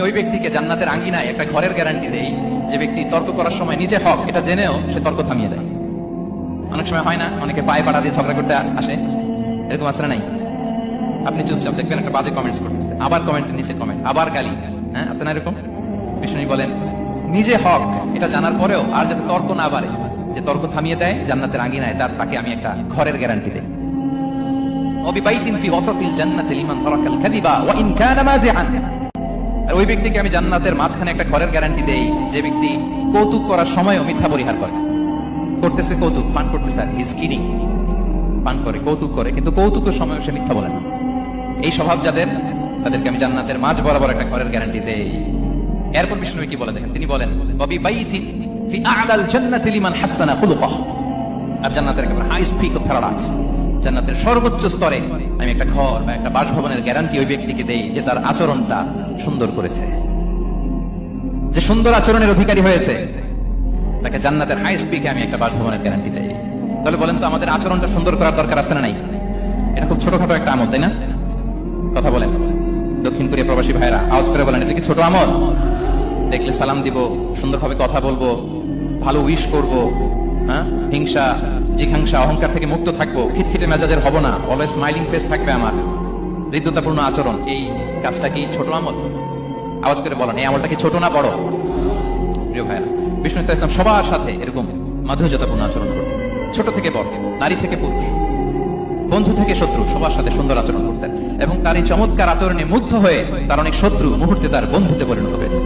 ওই ব্যক্তিকে জান্নাতের আঙ্গিনায় একটা ঘরের গ্যারান্টি দেই যে ব্যক্তি তর্ক করার সময় নিজে হক এটা জেনেও সে তর্ক থামিয়ে দেয়। অনেক সময় হয় না, অনেকে পায়ে পাড়া দিয়ে ঝগড়া করতে আসে, এরকম আসলে নাই? আপনি চুপচাপ দেখবেন একটা বাজে কমেন্টস করতেছে, আবার কমেন্টের নিচে কমেন্ট, আবার গালি, হ্যাঁ আছে না এরকম? বিষ্ণু বলেন নিজে হক এটা জানার পরেও আর যাতে তর্ক না বাড়ে, যে তর্ক থামিয়ে দেয় জান্নাতের আঙ্গিনায় তাকে আমি একটা ঘরের গ্যারান্টি দেই। ওবিবাইতিন ফি ওয়াসাতিল জান্নাতি লিমান তারাকাল কাযিবা ওয়া ইন কানা মাযিআন। আর ওই ব্যক্তিকে আমি জান্নাতের মাঝখানে একটা ঘরের গ্যারান্টি দেই যে ব্যক্তি কৌতুক করার সময়ও মিথ্যা পরিহার করে। করতেছে কৌতুক, ফান করতেছে, হি ইজ কিডিং, ফান করে, কৌতুক করে, কিন্তু কৌতুকের সময় সে মিথ্যা বলে না। এই স্বভাব যাদের, তাদেরকে আমি জান্নাতের মাঝ বরাবর একটা ঘরের গ্যারান্টি দেই। এরপর বিষ্ণু কি বলে দেখেন, তিনি বলেন ওবিবাইতিন ফি আ'লাল জান্নাতি লিমান হাসানা খুলুকাহু। আর জান্নাতের একেবারে হাইস্ট পিক অফ প্যারাডাইস, জান্নাতের সর্বোচ্চ স্তরে আমি একটা ঘর বা একটা বাসভবনের গ্যারান্টি ওই ব্যক্তিকে দেই যে তার আচরণটা সুন্দর করেছে, যে সুন্দর আচরণের অধিকারী হয়েছে, তাকে জান্নাতের হাইস্ট পিকে আমি একটা বাসভবনের গ্যারান্টি দেই। তাহলে বলেন তো আমাদের আচরণটা সুন্দর করার দরকার আছে না নাই? এটা খুব ছোটখাটো একটা আমল, তাই না? কথা বলেন দক্ষিণ কোরিয়া প্রবাসী ভাইরা, আওয়াজ করে বলেন এটা কি ছোট আমল? দেখলে সালাম দিব, সুন্দরভাবে কথা বলবো, ভালো উইশ করব, হ্যাঁ, হিংসা জিঘাংসা অহংকার থেকে মুক্ত থাকবো, খিটখিটে মেজাজের হব না, অলওয়েজ স্মাইলিং ফেস থাকবে আমার, হৃদ্যতাপূর্ণ আচরণ। এই কাজটা কি ছোট আমল? আওয়াজ করে বলেন এই আমলটা কি ছোট না বড়? প্রিয় ভাইরা, বিষ্ণু ইসলাম সবার সাথে এরকম মাধুর্যতাপূর্ণ আচরণ করতেন, ছোট থেকে বড়, নারী থেকে পুরুষ, বন্ধু থেকে শত্রু, সবার সাথে সুন্দর আচরণ করতেন। এবং তার এই চমৎকার আচরণে মুগ্ধ হয়ে তার অনেক শত্রু মুহূর্তে তার বন্ধুতে পরিণত হয়েছে।